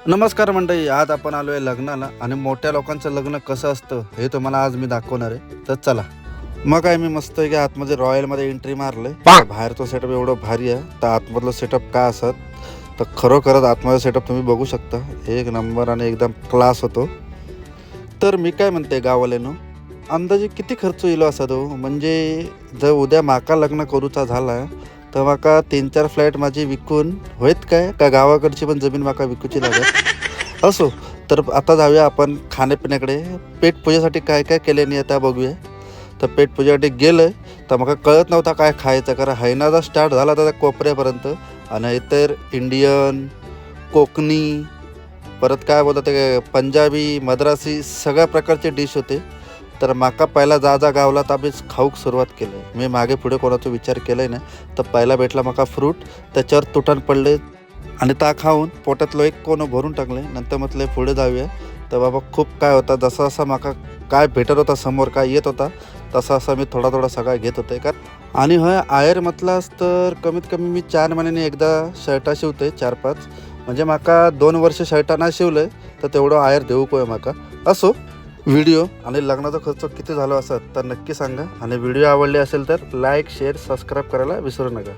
नमस्कार मंडळी, आज आपण आलो आहे लग्नाला आणि मोठ्या लोकांचं लग्न कसं असतं हे तुम्हाला आज मी दाखवणार आहे. तर चला. मग काय मी मस्त आहे की आतमध्ये रॉयलमध्ये एंट्री मारले. बाहेरचं सेटअप एवढं भारी आहे, तर आतमधलं सेटअप काय असत तर खरोखरच आतमधलं सेटअप तुम्ही बघू शकता. एक नंबर आणि एकदम क्लास होतो. तर मी काय म्हणते गावाल्यानो, अंदाजे किती खर्च येईल असा तो, म्हणजे जर उद्या माका लग्न करूचा झाला तर माका 3-4 फ्लॅट माझी विकून होईत काय का गावाकडची पण जमीन माका विकूची लागत असो. तर आता जाऊया आपण खाण्यापिण्याकडे. पेट पूजेसाठी काय काय केले नाही आता बघूया. तर पेट पूजेसाठी गेलं तर मला कळत नव्हता काय खायचं, कारण हैनाचा स्टार्ट झाला तर त्या कोपऱ्यापर्यंत आणि इतर इंडियन, कोकणी, परत काय बोलतात ते पंजाबी, मद्रासी सगळ्या प्रकारचे डिश होते. तर माका पहिला जा गावला तर आम्ही खाऊक सुरुवात केलं. मी मागे पुढे कोणाचा विचार केलाय ना. तर पहिला भेटला माका फ्रूट, त्याच्यावर तुटण पडले आणि ता खाऊन पोटातलं एक कोण भरून टाकले. नंतर म्हटलं पुढे जाऊया. तर बाबा खूप काय होता, जसा जसा माका काय भेटत होता समोर काय येत होता तसा मी थोडा सगळा घेत होते का. आणि होय आयर म्हटलास तर कमीत कमी मी 4 महिन्यांनी एकदा शर्टा शिवते, 4-5. म्हणजे माका 2 वर्ष शर्टा नाही शिवलं तर तेवढं आयर देऊ कोय माका. असो, व्हिडिओ आणि लग्नाचा खर्च किती झाला असत तर नक्की सांगा. आणि व्हिडिओ आवडले असेल तर लाईक, शेअर, सबस्क्राईब करायला विसरू नका.